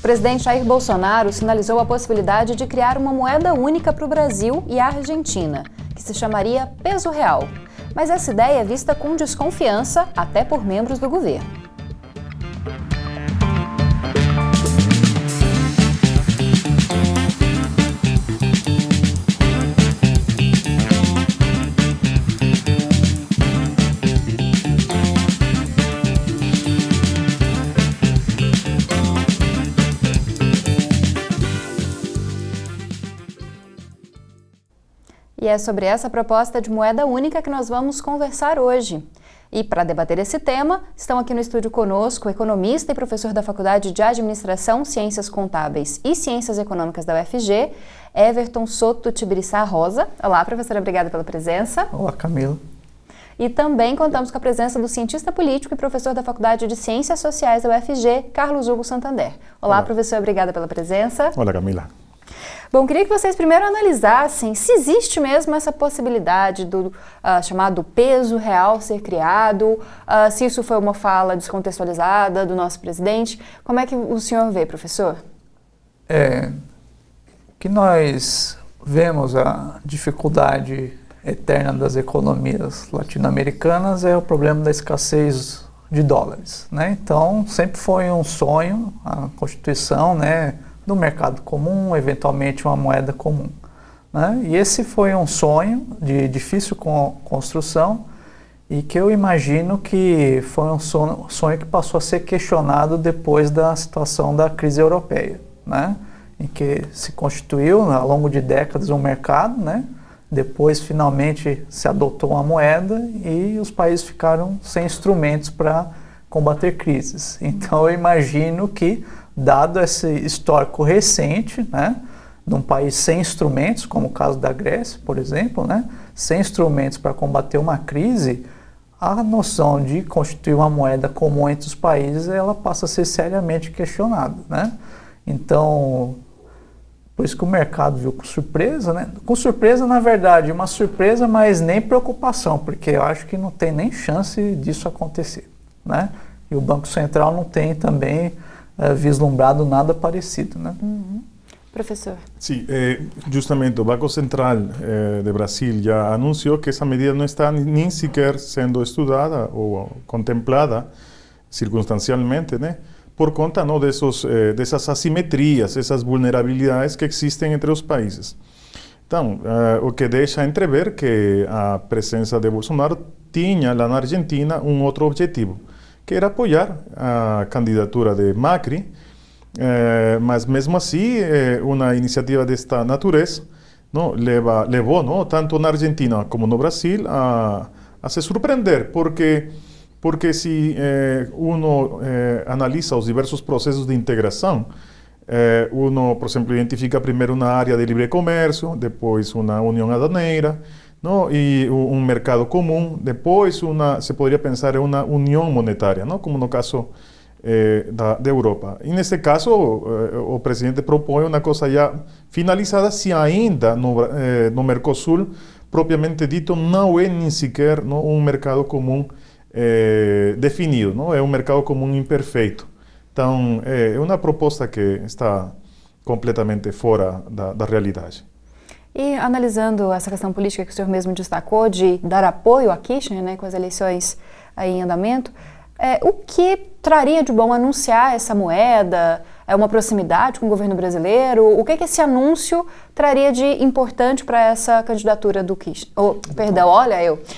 presidente Jair Bolsonaro sinalizou a possibilidade de criar uma moeda única para o Brasil e a Argentina, que se chamaria peso real. Mas essa ideia é vista com desconfiança até por membros do governo. E é sobre essa proposta de moeda única que nós vamos conversar hoje. E para debater esse tema, estão aqui no estúdio conosco o economista e professor da Faculdade de Administração, Ciências Contábeis e Ciências Econômicas da UFG, Everton Soto Tibiriçá Rosa. Olá, professora, obrigada pela presença. Olá, Camila. E também contamos com a presença do cientista político e professor da Faculdade de Ciências Sociais da UFG, Carlos Hugo Santander. Olá, professor, obrigada pela presença. Olá, Camila. Bom, queria que vocês primeiro analisassem se existe mesmo essa possibilidade do chamado peso real ser criado, se isso foi uma fala descontextualizada do nosso presidente. Como é que o senhor vê, professor? Que nós vemos a dificuldade eterna das economias latino-americanas é o problema da escassez de dólares, né? Então, sempre foi um sonho a constituição, né, do mercado comum, eventualmente uma moeda comum, né? E esse foi um sonho de difícil construção e que eu imagino que foi um sonho que passou a ser questionado depois da situação da crise europeia, né? Em que se constituiu ao longo de décadas um mercado, né? Depois finalmente se adotou uma moeda e os países ficaram sem instrumentos para combater crises. Então eu imagino que, dado esse histórico recente, né, de um país sem instrumentos, como o caso da Grécia, por exemplo, né, sem instrumentos para combater uma crise, a noção de constituir uma moeda comum entre os países, ela passa a ser seriamente questionada, né? Então, por isso que o mercado viu com surpresa, né? Com surpresa, na verdade, uma surpresa, mas nem preocupação, porque eu acho que não tem nem chance disso acontecer, né? E o Banco Central não tem também vislumbrado nada parecido, né? Professor. Sí, justamente el Banco Central de Brasil ya anunció que esa medida no está ni siquiera siendo estudiada o contemplada circunstancialmente, ¿no? Por conta, ¿no, de esas asimetrías, esas vulnerabilidades que existen entre os países. Então, o que deixa entrever que a presença de Bolsonaro tinha lá na Argentina um outro objetivo, que era apoiar a candidatura de Macri, mas mesmo assim, uma iniciativa desta natureza, não, levou, não, tanto na Argentina como no Brasil a se surpreender, porque se uno analisa os diversos processos de integração, uno, por exemplo, identifica primeiro uma área de livre comércio, depois uma união aduaneira, ¿no? Y un mercado común, depois se podría pensar en una unión monetaria, ¿no? Como no caso de Europa. E neste caso, o presidente propõe uma coisa já finalizada, se ainda no Mercosul, propriamente dito, não é nem sequer, não, um mercado comum definido, não? É um mercado comum imperfeito. Então, é uma proposta que está completamente fora da realidade. E analisando essa questão política que o senhor mesmo destacou, de dar apoio a Kirchner, né, com as eleições aí em andamento, o que traria de bom anunciar essa moeda? É uma proximidade com o governo brasileiro? O que esse anúncio traria de importante para essa candidatura do Kirchner?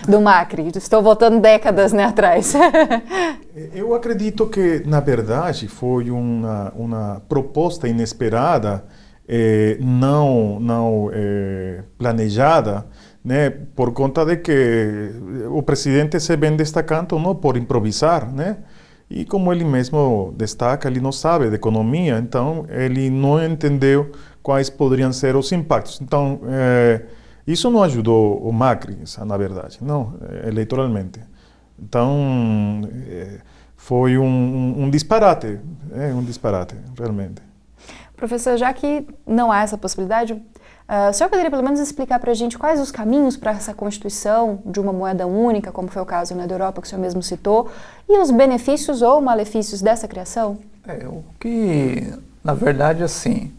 Do Macri. Estou voltando décadas, né, atrás. Eu acredito que, na verdade, foi uma proposta inesperada, não planejada, né, por conta de que o presidente se vem destacando, não, por improvisar, né, e como ele mesmo destaca, ele não sabe de economia, então ele não entendeu quais poderiam ser os impactos. Então, isso não ajudou o Macri, na verdade, não, eleitoralmente. Então, foi um disparate, realmente. Professor, já que não há essa possibilidade, o senhor poderia pelo menos explicar para a gente quais os caminhos para essa constituição de uma moeda única, como foi o caso, né, da Europa, que o senhor mesmo citou, e os benefícios ou malefícios dessa criação? O que Na verdade, assim,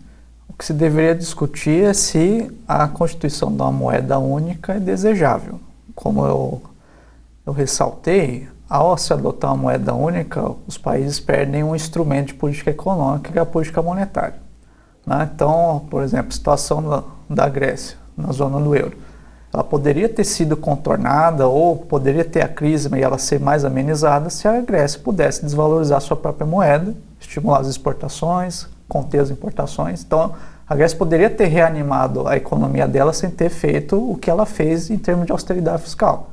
o que se deveria discutir é se a constituição de uma moeda única é desejável. Como eu ressaltei, ao se adotar uma moeda única, os países perdem um instrumento de política econômica, que é a política monetária, né? Então, por exemplo, a situação da Grécia, na zona do euro, ela poderia ter sido contornada ou poderia ter a crise e ela ser mais amenizada se a Grécia pudesse desvalorizar sua própria moeda, estimular as exportações, conter as importações. Então, a Grécia poderia ter reanimado a economia dela sem ter feito o que ela fez em termos de austeridade fiscal,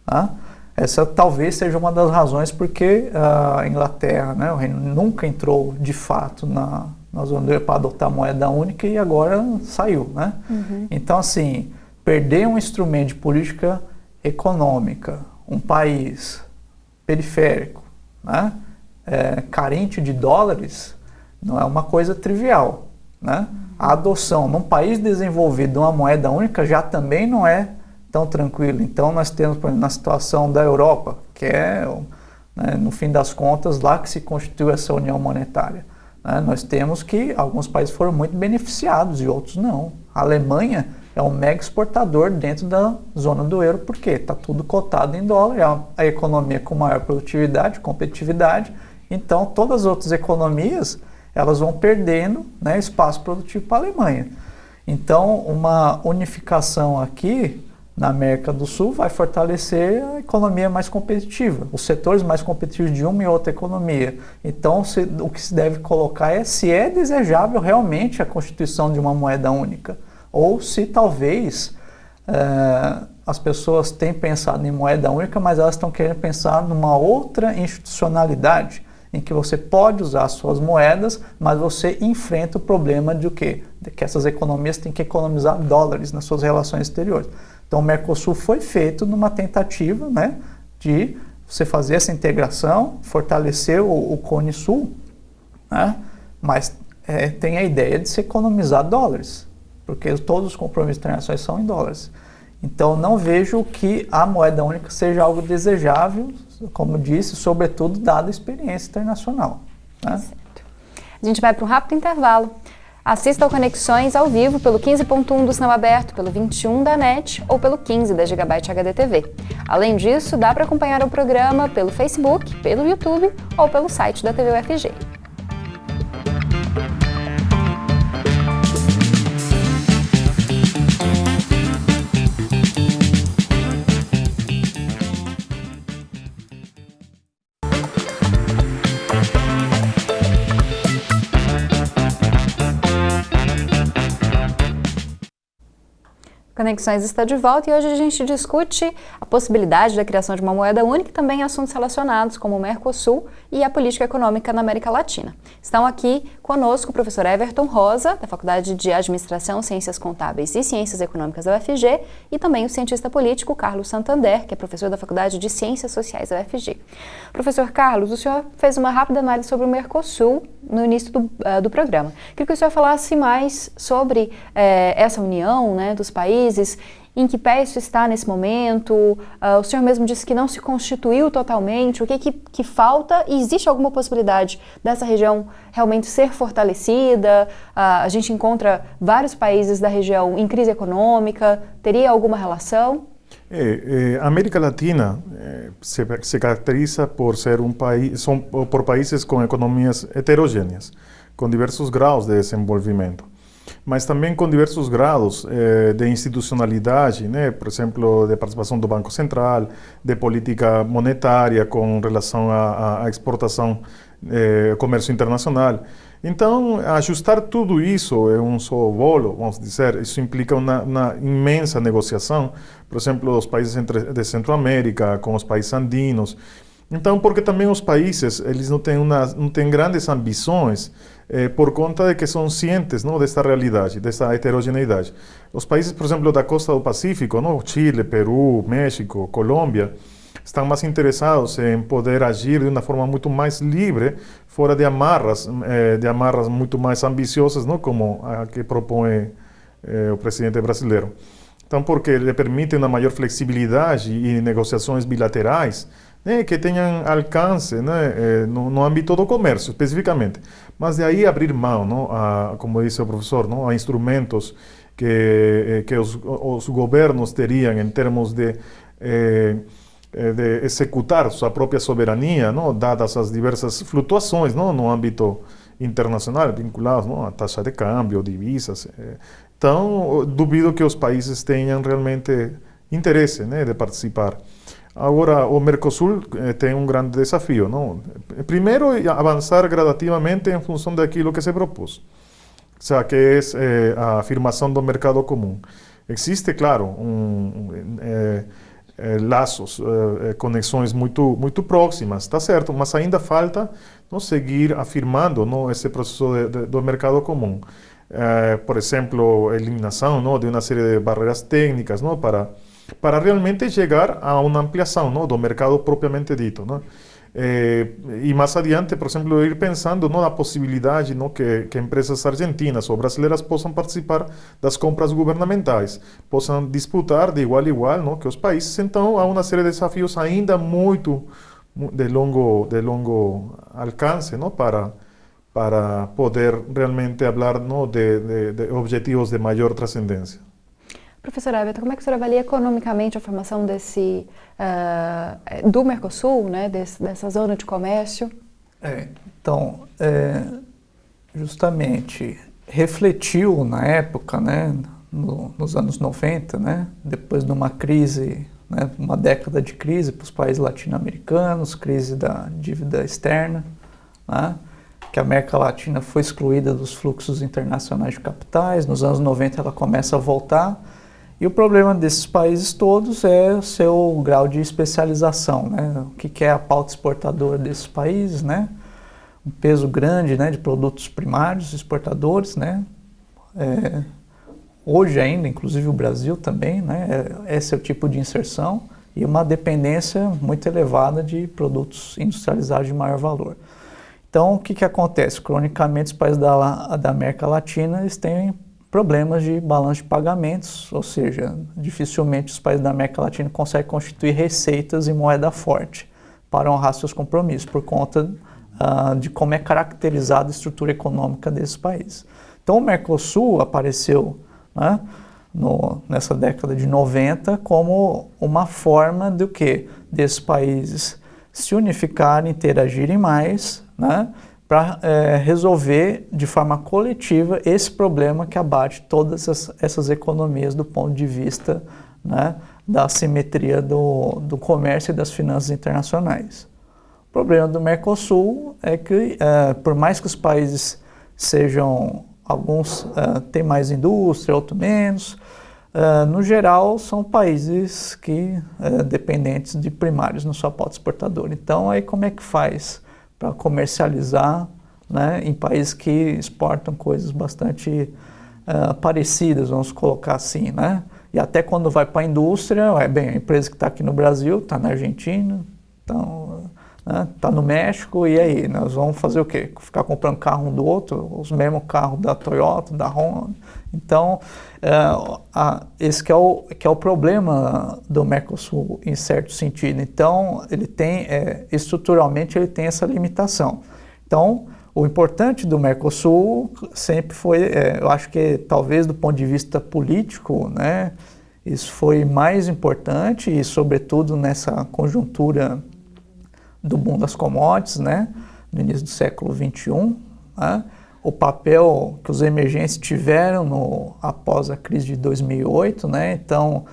né? Essa talvez seja uma das razões porque a Inglaterra, né, o Reino nunca entrou de fato na zona do euro para adotar a moeda única e agora saiu, né? Então, assim, perder um instrumento de política econômica, um país periférico, né, carente de dólares, não é uma coisa trivial, né? A adoção num país desenvolvido de uma moeda única já também não é tão tranquilo. Então nós temos, por exemplo, na situação da Europa, que é, né, no fim das contas, lá que se constituiu essa união monetária, né? Nós temos que alguns países foram muito beneficiados e outros não. A Alemanha é um mega exportador dentro da zona do euro, porque está tudo cotado em dólar, é a economia com maior produtividade, competitividade, então todas as outras economias elas vão perdendo, né, espaço produtivo para a Alemanha. Então uma unificação aqui na América do Sul vai fortalecer a economia mais competitiva, os setores mais competitivos de uma e outra economia. Então, o que se deve colocar é se é desejável realmente a constituição de uma moeda única, ou se talvez as pessoas têm pensado em moeda única, mas elas estão querendo pensar numa outra institucionalidade, em que você pode usar suas moedas, mas você enfrenta o problema de o quê? De que essas economias têm que economizar dólares nas suas relações exteriores. Então, o Mercosul foi feito numa tentativa, né, de você fazer essa integração, fortalecer o Cone Sul, né, mas tem a ideia de se economizar dólares, porque todos os compromissos internacionais são em dólares. Então, não vejo que a moeda única seja algo desejável, como disse, sobretudo dada a experiência internacional, né? Certo. A gente vai para um rápido intervalo. Assista ao Conexões ao vivo pelo 15.1 do Sinal Aberto, pelo 21 da NET ou pelo 15 da Gigabyte HDTV. Além disso, dá para acompanhar o programa pelo Facebook, pelo YouTube ou pelo site da TV UFG. Conexões está de volta e hoje a gente discute a possibilidade da criação de uma moeda única e também assuntos relacionados como o Mercosul e a política econômica na América Latina. Estão aqui conosco o professor Everton Rosa, da Faculdade de Administração, Ciências Contábeis e Ciências Econômicas da UFG, e também o cientista político Carlos Santander, que é professor da Faculdade de Ciências Sociais da UFG. Professor Carlos, o senhor fez uma rápida análise sobre o Mercosul no início do programa. Queria que o senhor falasse mais sobre essa união, né, dos países, em que pé isso está nesse momento. O senhor mesmo disse que não se constituiu totalmente. O que falta? E existe alguma possibilidade dessa região realmente ser fortalecida? A gente encontra vários países da região em crise econômica. Teria alguma relação? A América Latina se caracteriza por ser por países com economias heterogêneas, com diversos graus de desenvolvimento, mas também com diversos graus de institucionalidade, né? Por exemplo, de participação do Banco Central, de política monetária com relação à exportação, comércio internacional. Então, ajustar tudo isso em um só bolo, vamos dizer, isso implica uma imensa negociação, por exemplo, os países de Centro-América com os países andinos. Então, porque também os países, eles não têm grandes ambições, por conta de que são cientes, não, desta realidade, dessa heterogeneidade. Os países, por exemplo, da costa do Pacífico, não, Chile, Peru, México, Colômbia, estão mais interessados em poder agir de uma forma muito mais livre, fora de amarras muito mais ambiciosas, não, como a que propõe o presidente brasileiro. Então, porque lhe permite uma maior flexibilidade e negociações bilaterais, né, que tenham alcance, né, no âmbito do comércio, especificamente. Mas de aí abrir mão, não, como disse o professor, não, a instrumentos que os governos teriam em termos de executar sua própria soberania, não, dadas as diversas flutuações, não, no âmbito internacional, vinculadas, não, à taxa de câmbio, divisas. Então, duvido que os países tenham realmente interesse, né, de participar. Agora, o Mercosul tem um grande desafio, não? Primeiro, avançar gradativamente em função daquilo que se propôs, ou seja, que é a afirmação do mercado comum. Existe, claro, laços, conexões muito próximas, está certo, mas ainda falta não seguir afirmando não, esse processo do mercado comum. Por exemplo, a eliminação não, de uma série de barreiras técnicas não, para realmente chegar a uma ampliação não, do mercado propriamente dito. Não? E mais adiante, por exemplo, ir pensando não, na possibilidade não, que empresas argentinas ou brasileiras possam participar das compras governamentais, possam disputar de igual a igual não, que os países. Então, há uma série de desafios ainda muito de longo alcance não, para poder realmente falar não, de objetivos de maior transcendência. Professora Everton, como é que a senhora avalia economicamente a formação do Mercosul, né, dessa zona de comércio? Então, justamente, refletiu na época, né, nos anos 90, né, depois de uma crise, né, uma década de crise para os países latino-americanos, crise da dívida externa, né, que a América Latina foi excluída dos fluxos internacionais de capitais. Nos anos 90 ela começa a voltar. E o problema desses países todos é o seu grau de especialização, né? O que é a pauta exportadora desses países, né? Um peso grande, né, de produtos primários exportadores, né? Hoje ainda, inclusive o Brasil também, né? Esse é o tipo de inserção e uma dependência muito elevada de produtos industrializados de maior valor. Então, o que acontece? Cronicamente, os países da América Latina eles têm problemas de balanço de pagamentos, ou seja, dificilmente os países da América Latina conseguem constituir receitas em moeda forte para honrar seus compromissos, por conta de como é caracterizada a estrutura econômica desses países. Então o Mercosul apareceu, né, nessa década de 90 como uma forma do quê? Desses países se unificarem, interagirem mais, né, para resolver de forma coletiva esse problema que abate todas essas economias do ponto de vista, né, da assimetria do comércio e das finanças internacionais. O problema do Mercosul é que, por mais que os países sejam, alguns têm mais indústria, outros menos, no geral são países que dependentes de primários na sua pauta exportadora. Então, aí como é que faz para comercializar, né, em países que exportam coisas bastante parecidas, vamos colocar assim, né? E até quando vai para a indústria, a empresa que está aqui no Brasil, está na Argentina, está no México, e aí? Nós vamos fazer o quê? Ficar comprando carro um do outro, os mesmos carros da Toyota, da Honda. Então, esse que é o problema do Mercosul, em certo sentido. Então, ele tem, estruturalmente, ele tem essa limitação. Então, o importante do Mercosul sempre foi, eu acho que talvez do ponto de vista político, né, isso foi mais importante, e sobretudo nessa conjuntura do boom das commodities, né, no início do século XXI, né, o papel que os emergentes tiveram após a crise de 2008, né, então,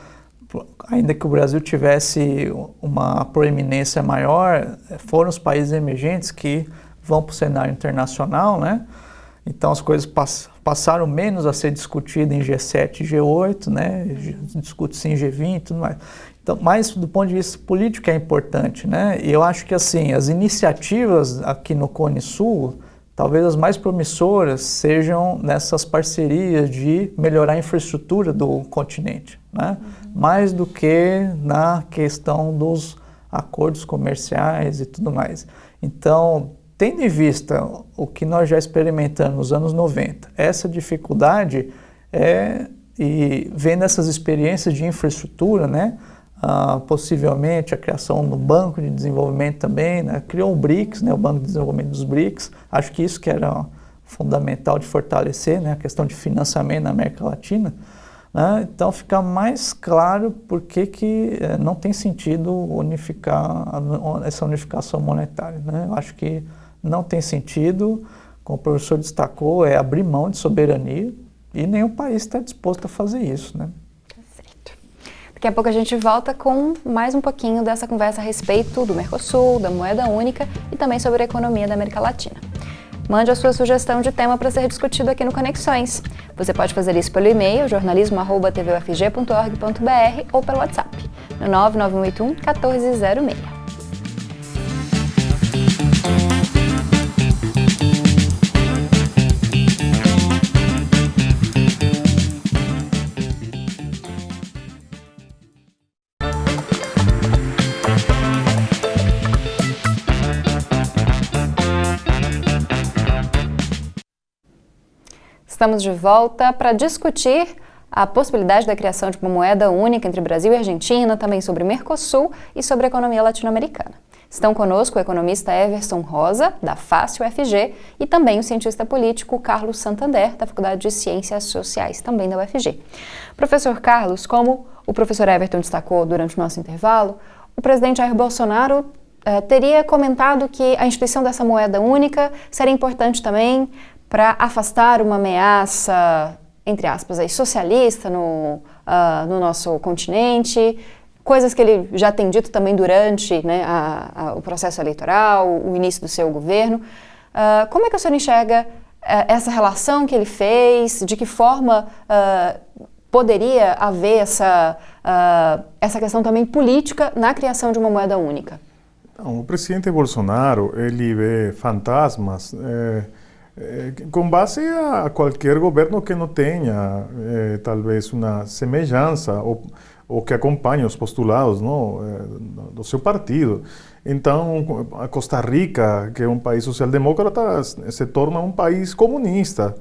ainda que o Brasil tivesse uma proeminência maior, foram os países emergentes que vão para o cenário internacional, né, então as coisas passaram menos a ser discutidas em G7 e G8, né, discute-se em G20 e tudo mais. Então, mas do ponto de vista político é importante, né? E eu acho que assim, as iniciativas aqui no Cone Sul, talvez as mais promissoras sejam nessas parcerias de melhorar a infraestrutura do continente, né? Mais do que na questão dos acordos comerciais e tudo mais. Então, tendo em vista o que nós já experimentamos nos anos 90, essa dificuldade e vendo essas experiências de infraestrutura, né? possivelmente a criação do Banco de Desenvolvimento também, né? Criou o BRICS, né? O Banco de Desenvolvimento dos BRICS. Acho que isso que era fundamental de fortalecer, né? A questão de financiamento na América Latina. Né? Então fica mais claro por que não tem sentido unificar essa unificação monetária. Né? Eu acho que não tem sentido, como o professor destacou, é abrir mão de soberania e nenhum país está disposto a fazer isso. Né? Certo. Daqui a pouco a gente volta com mais um pouquinho dessa conversa a respeito do Mercosul, da moeda única e também sobre a economia da América Latina. Mande a sua sugestão de tema para ser discutido aqui no Conexões. Você pode fazer isso pelo e-mail jornalismo@tvufg.org.br ou pelo WhatsApp, no 99181 1406. Estamos de volta para discutir a possibilidade da criação de uma moeda única entre Brasil e Argentina, também sobre Mercosul e sobre a economia latino-americana. Estão conosco o economista Everson Rosa, da Fácil UFG, e também o cientista político Carlos Santander, da Faculdade de Ciências Sociais, também da UFG. Professor Carlos, como o professor Everton destacou durante o nosso intervalo, o presidente Jair Bolsonaro teria comentado que a instituição dessa moeda única seria importante também para afastar uma ameaça, entre aspas, aí, socialista no nosso continente, coisas que ele já tem dito também durante, né, o processo eleitoral, o início do seu governo. Como é que o senhor enxerga essa relação que ele fez? De que forma poderia haver essa questão também política na criação de uma moeda única? Não, o presidente Bolsonaro, ele vê fantasmas com base a qualquer governo que não tenha talvez uma semelhança ou que acompanhe os postulados, não, do seu partido. Então, a Costa Rica, que é um país social-democrata, se torna um país comunista.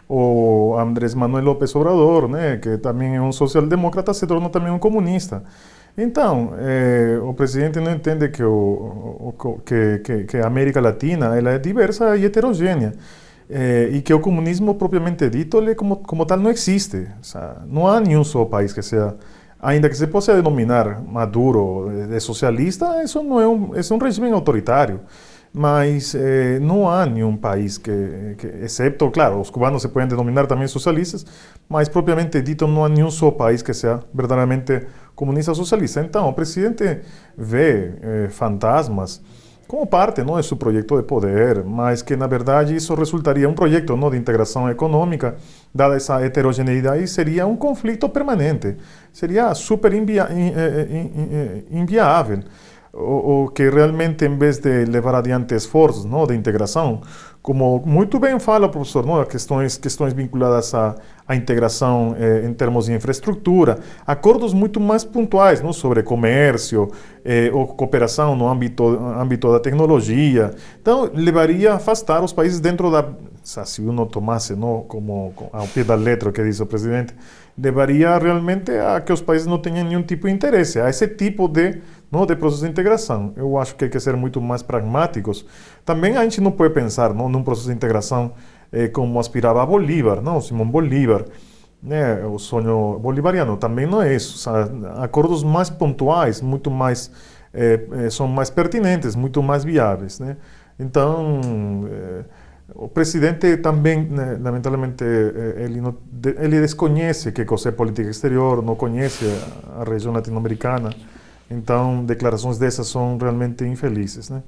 O Andrés Manuel López Obrador, né, que também é um social-democrata, se torna também um comunista. Então, o presidente não entende que a América Latina ela é diversa e heterogênea. E que o comunismo propriamente dito, ele como tal não existe. O sea, não há nenhum só país que seja, ainda que se possa denominar Maduro de socialista, isso não é um regime autoritário. Mas não há nenhum país que, exceto, claro, os cubanos se podem denominar também socialistas, mas propriamente dito não há nenhum só país que seja verdadeiramente comunista ou socialista. Então, o presidente vê fantasmas como parte, não, de seu projeto de poder, mas que na verdade isso resultaria um projeto, não, de integração econômica, dada essa heterogeneidade, seria um conflito permanente, seria super inviável. O que realmente, em vez de levar adiante esforços, não, de integração, como muito bem fala o professor, não, questões vinculadas à integração em termos de infraestrutura, acordos muito mais pontuais, não, sobre comércio ou cooperação no âmbito da tecnologia. Então, levaria a afastar os países dentro da... Se uno tomasse, não, como ao pé da letra o que diz o presidente, levaria realmente a que os países não tenham nenhum tipo de interesse a esse tipo de processo de integração. Eu acho que hay que ser muito mais pragmáticos. Também a gente não pode pensar, não, num processo de integração como aspirava a Bolívar, não, Simão Bolívar, né, o sonho bolivariano. Também não é isso. Acordos mais pontuais, muito mais são mais pertinentes, muito mais viáveis, né? Então, o presidente também, né, lamentavelmente, ele desconhece que é política exterior, não conhece a região latino-americana. Então, declarações dessas são realmente infelizes, né?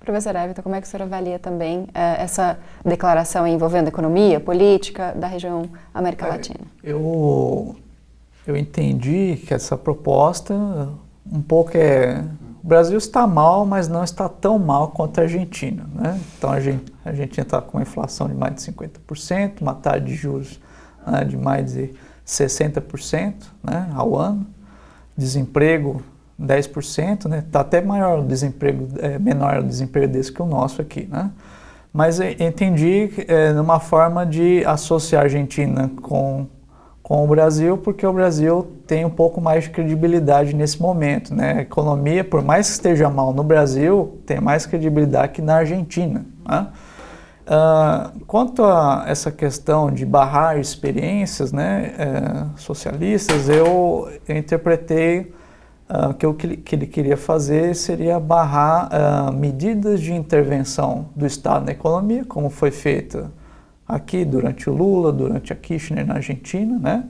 Professor Everton, como é que o senhor avalia também essa declaração envolvendo economia, política da região América Latina? Eu entendi que essa proposta um pouco o Brasil está mal, mas não está tão mal quanto a Argentina, né? Então, a Argentina está com uma inflação de mais de 50%, uma taxa de juros, né, de mais de 60%, né, ao ano, desemprego 10%, né? Está até maior o desemprego, menor o desemprego desse que o nosso aqui, né? Mas eu entendi numa forma de associar a Argentina com com o Brasil, porque o Brasil tem um pouco mais de credibilidade nesse momento, né? A economia, por mais que esteja mal no Brasil, tem mais credibilidade que na Argentina, né? Quanto a essa questão de barrar experiências, né, socialistas, eu interpretei que o que ele queria fazer seria barrar medidas de intervenção do Estado na economia, como foi feita aqui durante o Lula, durante a Kirchner na Argentina, né?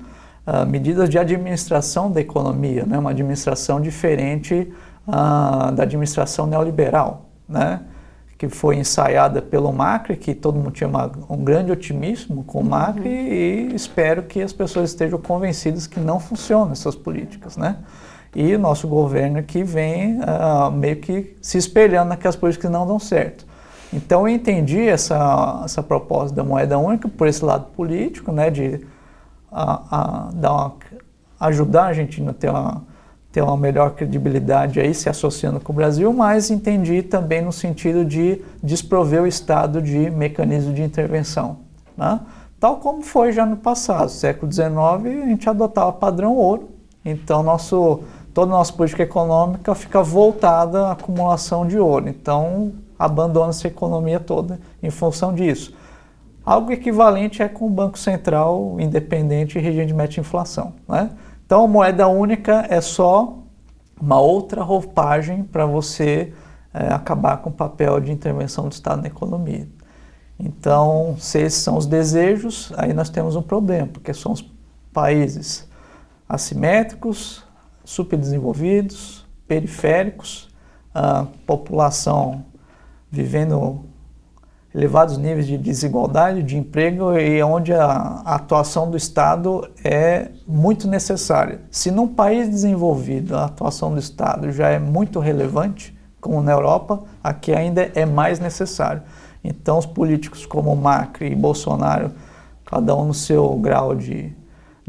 Medidas de administração da economia, né? Uma administração diferente da administração neoliberal, né? Que foi ensaiada pelo Macri, que todo mundo tinha um grande otimismo com o Macri, e espero que as pessoas estejam convencidas que não funcionam essas políticas, né? E o nosso governo aqui vem meio que se espelhando naquelas políticas que não dão certo. Então eu entendi essa proposta da moeda única por esse lado político, né, de ajudar a Argentina a ter uma melhor credibilidade aí se associando com o Brasil, mas entendi também no sentido de desprover o Estado de mecanismo de intervenção, né? Tal como foi já no passado, século XIX, a gente adotava padrão ouro, então toda a nossa política econômica fica voltada à acumulação de ouro, então abandona-se a economia toda em função disso. Algo equivalente é com o Banco Central independente e regime de inflação, né? Então a moeda única é só uma outra roupagem para você acabar com o papel de intervenção do Estado na economia. Então, se esses são os desejos, aí nós temos um problema, porque são os países assimétricos, subdesenvolvidos, periféricos, a população vivendo elevados níveis de desigualdade, de emprego, e onde a atuação do Estado é muito necessária. Se num país desenvolvido a atuação do Estado já é muito relevante, como na Europa, aqui ainda é mais necessário. Então os políticos como Macri e Bolsonaro, cada um no seu grau de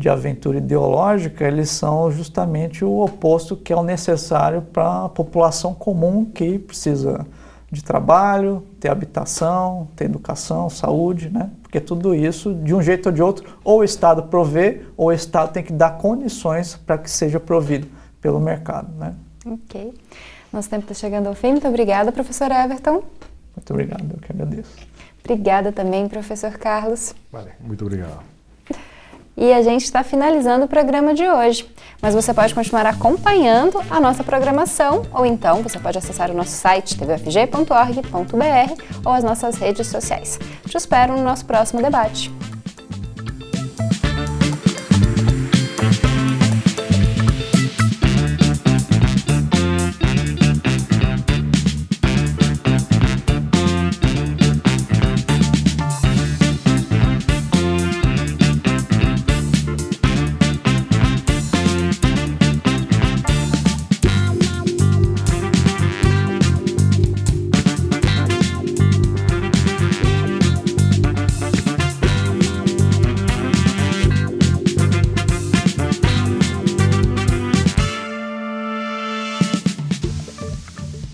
aventura ideológica, eles são justamente o oposto que é o necessário para a população comum que precisa de trabalho, ter habitação, ter educação, saúde, né? Porque tudo isso, de um jeito ou de outro, ou o Estado provê, ou o Estado tem que dar condições para que seja provido pelo mercado, né? Ok. Nosso tempo está chegando ao fim. Muito obrigada, professor Everton. Muito obrigado, eu que agradeço. Obrigada também, professor Carlos. Vale, muito obrigado. E a gente está finalizando o programa de hoje, mas você pode continuar acompanhando a nossa programação, ou então você pode acessar o nosso site tvfg.org.br ou as nossas redes sociais. Te espero no nosso próximo debate.